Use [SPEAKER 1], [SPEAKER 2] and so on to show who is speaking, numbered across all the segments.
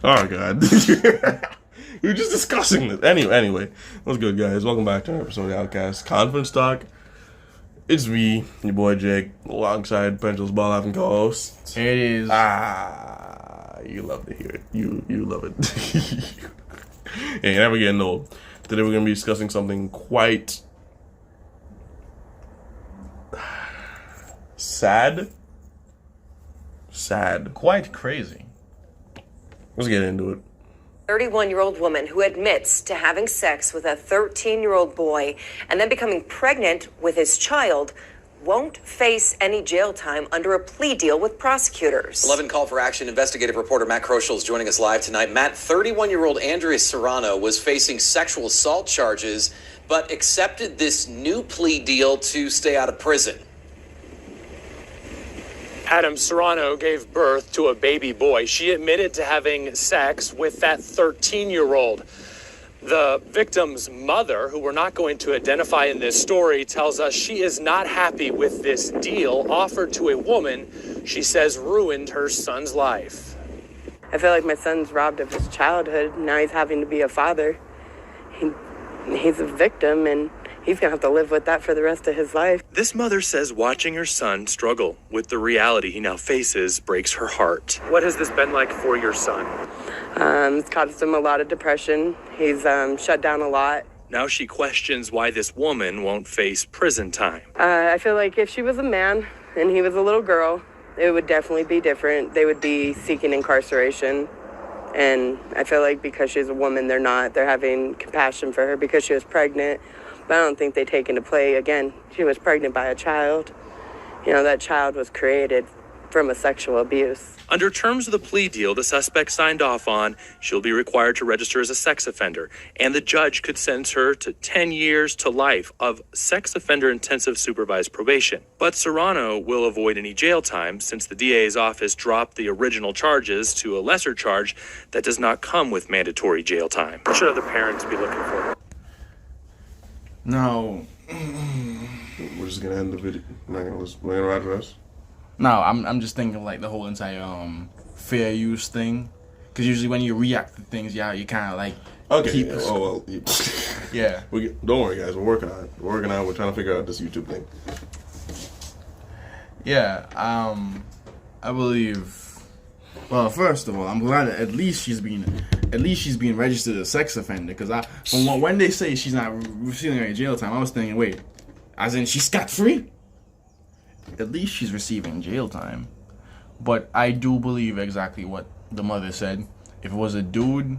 [SPEAKER 1] Oh, God. We were just discussing this. Anyway. What's good, guys? Welcome back to another episode of the Outcast Conference Talk. It's me, your boy Jake, alongside Pencil's ball having co-host.
[SPEAKER 2] Here it is.
[SPEAKER 1] You love to hear it. You love it. Yeah, you're never getting old. Today we're going to be discussing something quite sad.
[SPEAKER 2] Quite crazy.
[SPEAKER 1] Let's get into it.
[SPEAKER 3] 31-year-old woman who admits to having sex with a 13-year-old boy and then becoming pregnant with his child won't face any jail time under a plea deal with prosecutors.
[SPEAKER 4] 11 Call for Action investigative reporter Matt Kroschel is joining us live tonight. Matt, 31-year-old Andrea Serrano was facing sexual assault charges, but accepted this new plea deal to stay out of prison.
[SPEAKER 5] Adam Serrano gave birth to a baby boy. She admitted to having sex with that 13-year-old. The victim's mother, who we're not going to identify in this story, tells us she is not happy with this deal offered to a woman she says ruined her son's life.
[SPEAKER 6] I feel like my son's robbed of his childhood. Now he's having to be a father. He's a victim, and he's going to have to live with that for the rest of his life.
[SPEAKER 5] This mother says watching her son struggle with the reality he now faces breaks her heart. What has this been like for your son?
[SPEAKER 6] It's caused him a lot of depression. He's shut down a lot.
[SPEAKER 5] Now she questions why this woman won't face prison time.
[SPEAKER 6] I feel like if she was a man and he was a little girl, it would definitely be different. They would be seeking incarceration. And I feel like because she's a woman, they're not. They're having compassion for her because she was pregnant. But I don't think they take into play, again, she was pregnant by a child. You know, that child was created from a sexual abuse.
[SPEAKER 5] Under terms of the plea deal the suspect signed off on, she'll be required to register as a sex offender, and the judge could sentence her to 10 years to life of sex offender intensive supervised probation. But Serrano will avoid any jail time since the DA's office dropped the original charges to a lesser charge that does not come with mandatory jail time. What should other parents be looking for?
[SPEAKER 2] No.
[SPEAKER 1] We're just going to end the video. We're going to address.
[SPEAKER 2] No, I'm just thinking like the whole entire fair use thing. Because usually when you react to things, you kind of like keep it.
[SPEAKER 1] Oh, well.
[SPEAKER 2] Yeah.
[SPEAKER 1] Don't worry, guys. We're working on it. We're trying to figure out this YouTube thing.
[SPEAKER 2] Yeah. I believe. Well, first of all, I'm glad that at least she's being registered as a sex offender. Because when they say she's not receiving any jail time, I was thinking, wait, as in she's scot-free? At least she's receiving jail time. But I do believe exactly what the mother said. If it was a dude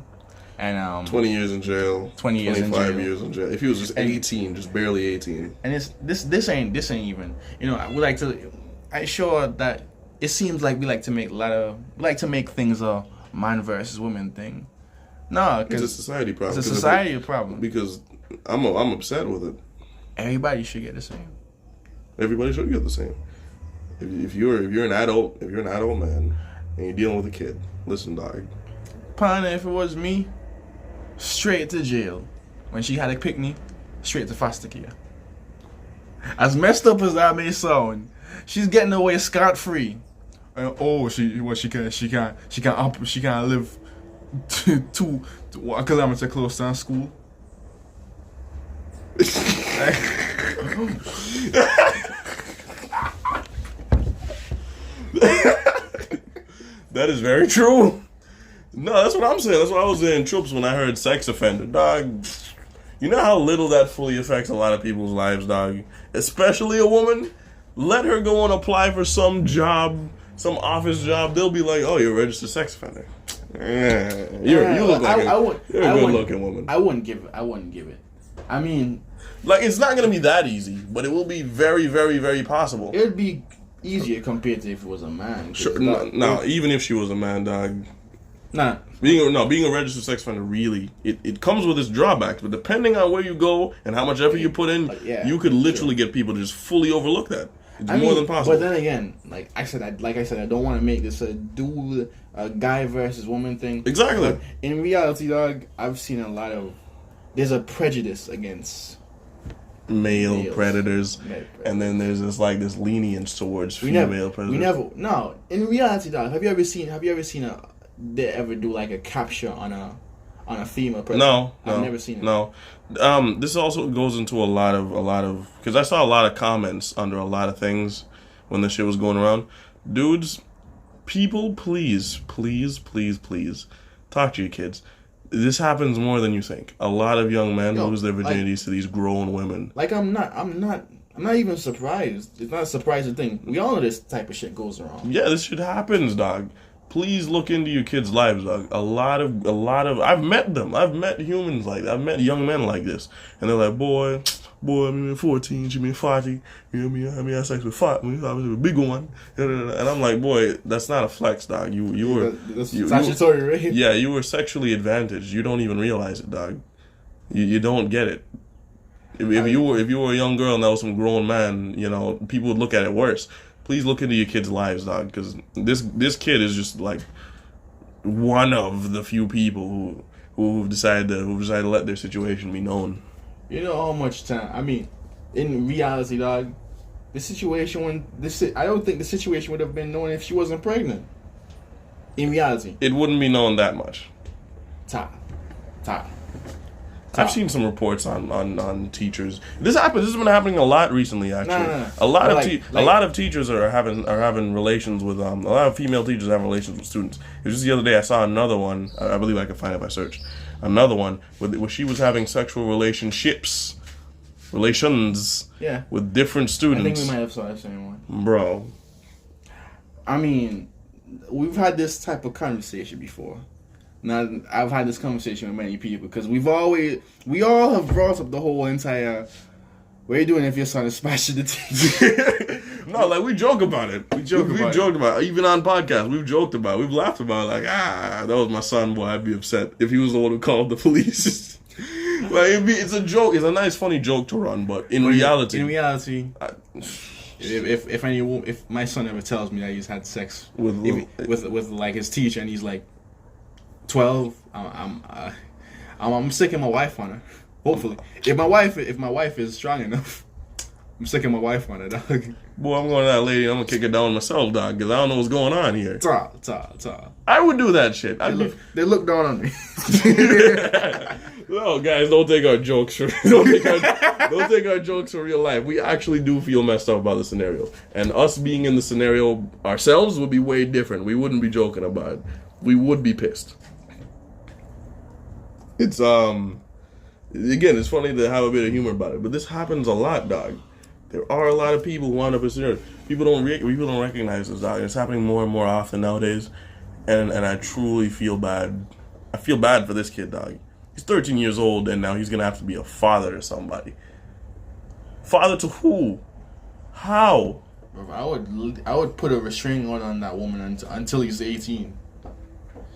[SPEAKER 2] and
[SPEAKER 1] 20 years in jail.
[SPEAKER 2] 20 years in
[SPEAKER 1] 25
[SPEAKER 2] jail.
[SPEAKER 1] years in jail. If he was just 18, just barely 18.
[SPEAKER 2] And this ain't even. You know, I would like to. I sure that it seems like we like to make things a man versus woman thing. No,
[SPEAKER 1] It's a society problem.
[SPEAKER 2] It's a society problem.
[SPEAKER 1] Because I'm upset with it.
[SPEAKER 2] Everybody should get the same.
[SPEAKER 1] Everybody should get the same. If you're an adult man and you're dealing with a kid, listen, dog.
[SPEAKER 2] Partner, if it was me, straight to jail. When she had to pick me, straight to foster care. As messed up as that may sound, she's getting away scot-free. She can't live 2 kilometers close to school.
[SPEAKER 1] That is very true. No, that's what I'm saying. That's what I was in troops when I heard sex offender, dog. You know how little that fully affects a lot of people's lives, dog. Especially a woman. Let her go and apply for some job, some office job. They'll be like, "Oh, you're a registered sex offender." You look like you're a good-looking woman.
[SPEAKER 2] I wouldn't give it. I mean,
[SPEAKER 1] like, it's not gonna be that easy, but it will be very, very, very possible.
[SPEAKER 2] It would be easier compared to if it was a man.
[SPEAKER 1] Sure, no, even if she was a man, dog.
[SPEAKER 2] Nah.
[SPEAKER 1] Being a registered sex offender, really, it comes with its drawbacks. But depending on where you go and how much effort you put in, you could literally get people to just fully overlook that. It's more than possible.
[SPEAKER 2] But then again, like I said, I don't want to make this a guy versus woman thing.
[SPEAKER 1] Exactly.
[SPEAKER 2] But in reality, dog, I've seen a lot of. There's a prejudice against
[SPEAKER 1] male predators, and then there's this lenience towards female predators.
[SPEAKER 2] No. In reality, dog, have you ever seen they ever do like a capture on a female person.
[SPEAKER 1] No,
[SPEAKER 2] I've never seen it.
[SPEAKER 1] No, this also goes into a lot of because I saw a lot of comments under a lot of things when the shit was going around. Dudes, people, please talk to your kids. This happens more than you think. A lot of young men lose their virginities to these grown women.
[SPEAKER 2] Like I'm not even surprised. It's not a surprising thing. We all know this type of shit goes around.
[SPEAKER 1] Yeah, this shit happens, dog. Please look into your kids' lives, dog. A lot of I've met them. I've met humans like that. I've met young men like this. And they're like, boy, I'm 14, she been 40. You know me, I had sex with 5, I was a big one. And I'm like, boy, that's not a flex, dog. You were
[SPEAKER 2] statutory rape.
[SPEAKER 1] Yeah, you were sexually advantaged. You don't even realize it, dog. You don't get it. If you were a young girl and that was some grown man, you know, people would look at it worse. Please look into your kids' lives, dog, because this kid is just like one of the few people who've decided to let their situation be known.
[SPEAKER 2] You know how much time? I mean, in reality, dog, I don't think the situation would have been known if she wasn't pregnant. In reality,
[SPEAKER 1] it wouldn't be known that much.
[SPEAKER 2] Ta.
[SPEAKER 1] I've seen some reports on teachers. This has been happening a lot recently. Actually,
[SPEAKER 2] No.
[SPEAKER 1] a lot of teachers are having relations with a lot of female teachers having relations with students. It was just the other day I saw another one. I believe I can find it if I search. Another one where she was having sexual relations with different students.
[SPEAKER 2] I think we might have saw the same one,
[SPEAKER 1] bro.
[SPEAKER 2] I mean, we've had this type of conversation before. Now, I've had this conversation with many people because we all have brought up the whole entire, what are you doing if your son is smashing the TV?
[SPEAKER 1] No, like we joke about it. We've joked about it. Even on podcasts, we've joked about it. We've laughed about it. Like, that was my son, boy, I'd be upset if he was the one who called the police. Like, it's a joke. It's a nice, funny joke to run, but in reality,
[SPEAKER 2] if my son ever tells me that he's had sex with like his teacher and he's like 12, I'm sticking my wife on her. Hopefully, if my wife is strong enough, I'm sticking my wife on her, dog.
[SPEAKER 1] Boy, I'm going to that lady. I'm gonna kick her down myself, dog, because I don't know what's going on here.
[SPEAKER 2] Ta.
[SPEAKER 1] I would do that shit.
[SPEAKER 2] They look down on me.
[SPEAKER 1] No, guys, don't take our jokes don't take our jokes for real life. We actually do feel messed up about the scenario, and us being in the scenario ourselves would be way different. We wouldn't be joking about it. We would be pissed. It's again, it's funny to have a bit of humor about it, but this happens a lot, dog. There are a lot of people who wind up in scenarios. People don't recognize this, dog. It's happening more and more often nowadays, and I truly feel bad. I feel bad for this kid, dog. He's 13 years old, and now he's gonna have to be a father to somebody. Father to who? How?
[SPEAKER 2] I would put a restraining order on that woman until he's 18.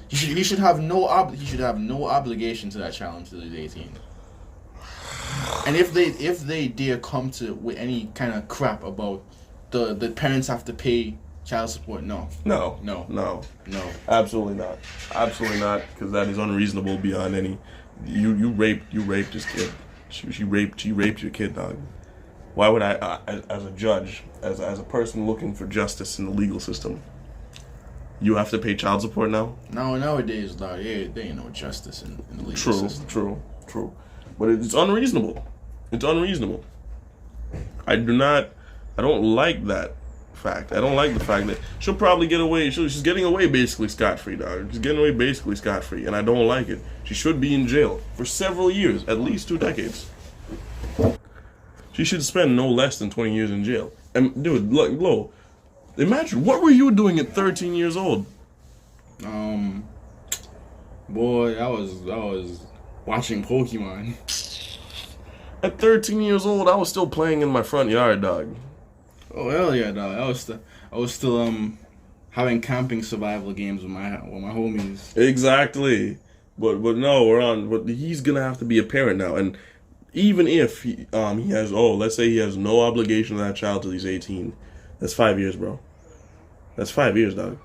[SPEAKER 2] He should have no obligation to that child until he's 18. And if they dare come to with any kind of crap about the parents have to pay child support, no,
[SPEAKER 1] absolutely not, because that is unreasonable beyond any. You raped this kid. She raped your kid, dog. Why would I, as a judge, as a person looking for justice in the legal system, you have to pay child support now?
[SPEAKER 2] No, nowadays, dog, there ain't no justice in the legal system.
[SPEAKER 1] True. But it's unreasonable. It's unreasonable. I don't like that fact. I don't like the fact that she'll probably get away. She's getting away basically scot-free, dog. She's getting away basically scot-free, and I don't like it. She should be in jail for several years, at least 2 decades. She should spend no less than 20 years in jail. And dude, look, Lo, imagine, what were you doing at 13 years old?
[SPEAKER 2] Boy, I was watching Pokemon.
[SPEAKER 1] At 13 years old, I was still playing in my front yard, dog.
[SPEAKER 2] Oh hell yeah, dog! I was still having camping survival games with my homies.
[SPEAKER 1] Exactly, but no, but he's gonna have to be a parent now, and even if he has, let's say he has no obligation to that child till he's 18, that's 5 years, bro. That's 5 years, dog.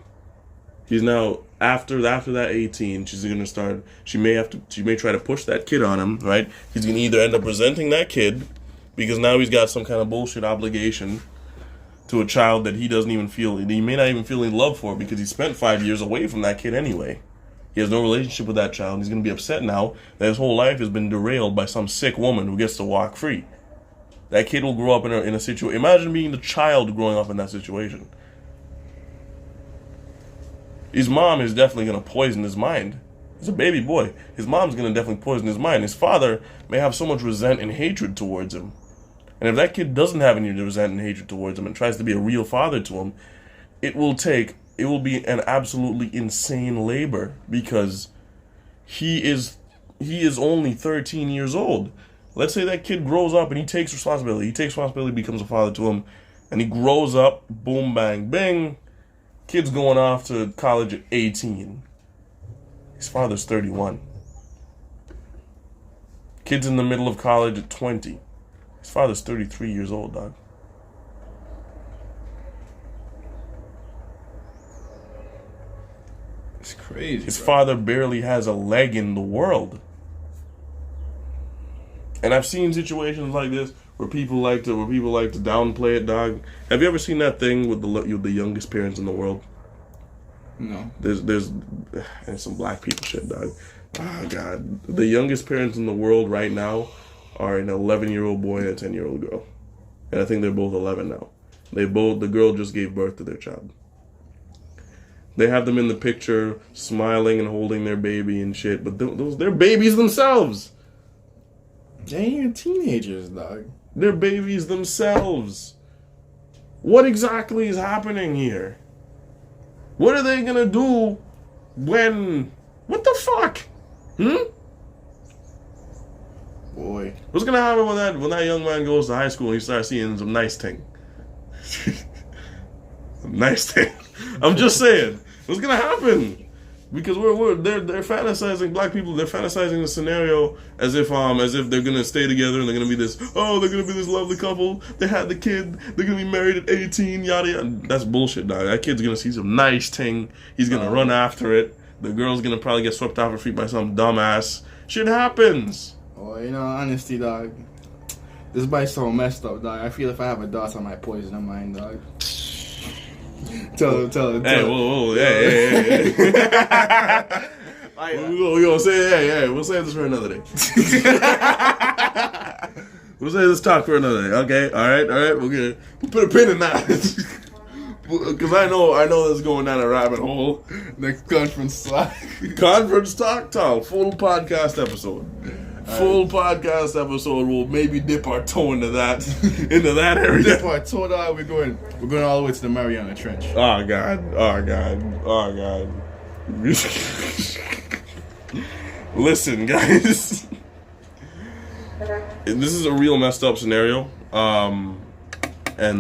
[SPEAKER 1] He's now after that 18. She's gonna start. She may try to push that kid on him, right? He's gonna either end up resenting that kid because now he's got some kind of bullshit obligation to a child that he doesn't even feel. He may not even feel in love for because he spent 5 years away from that kid anyway. He has no relationship with that child. He's going to be upset now that his whole life has been derailed by some sick woman who gets to walk free. That kid will grow up in a situation. Imagine being the child growing up in that situation. His mom is definitely going to poison his mind. He's a baby boy. His mom's going to definitely poison his mind. His father may have so much resent and hatred towards him. And if that kid doesn't have any resent and hatred towards him and tries to be a real father to him, it will be an absolutely insane labor, because he is only 13 years old. Let's say that kid grows up and he takes responsibility. He takes responsibility, becomes a father to him, and he grows up, boom, bang, bing. Kid's going off to college at 18. His father's 31. Kid's in the middle of college at 20. His father's 33 years old, dog.
[SPEAKER 2] It's crazy.
[SPEAKER 1] His father barely has a leg in the world. And I've seen situations like this where people like to downplay it, dog. Have you ever seen that thing with the youngest parents in the world?
[SPEAKER 2] No.
[SPEAKER 1] There's some black people shit, dog. Oh God, the youngest parents in the world right now are an 11-year-old boy and a 10-year-old girl, and I think they're both 11 now. The girl just gave birth to their child. They have them in the picture, smiling and holding their baby and shit, but they're babies themselves.
[SPEAKER 2] They ain't even teenagers, dog.
[SPEAKER 1] They're babies themselves. What exactly is happening here? What are they gonna do when... What the fuck?
[SPEAKER 2] Boy.
[SPEAKER 1] What's gonna happen when that young man goes to high school and he starts seeing some nice thing? Nice thing. I'm just saying. What's gonna happen? Because they're fantasizing, black people, they're fantasizing the scenario as if they're gonna stay together and they're gonna be this lovely couple. They had the kid, they're gonna be married at 18, yada yada. That's bullshit, dog. That kid's gonna see some nice thing. He's gonna run after it. The girl's gonna probably get swept off her feet by some dumbass. Shit happens.
[SPEAKER 2] Oh, honesty, dog. This bite's so messed up, dog. I feel if I have a daughter, I might poison her mind, dog. Tell him.
[SPEAKER 1] Hey, whoa, hey. We gonna say, hey, we'll save this for another day. We'll save this talk for another day. Okay, all right. We'll put a pin in that. Because I know this is going down a rabbit hole.
[SPEAKER 2] Next conference talk.
[SPEAKER 1] Conference talk, full podcast episode. Full podcast episode. We'll maybe dip our toe into that area.
[SPEAKER 2] Dip our toe, dog. We're going all the way to the Mariana Trench.
[SPEAKER 1] Oh God. Listen, guys. This is a real messed up scenario. And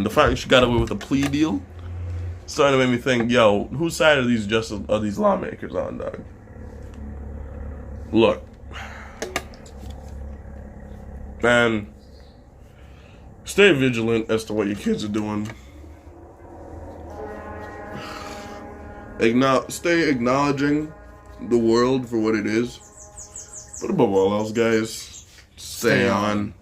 [SPEAKER 1] the fact that she got away with a plea deal started to make me think, yo, whose side are these lawmakers on, dog? Look. Man, stay vigilant as to what your kids are doing. Stay acknowledging the world for what it is. But above all else, guys, stay on.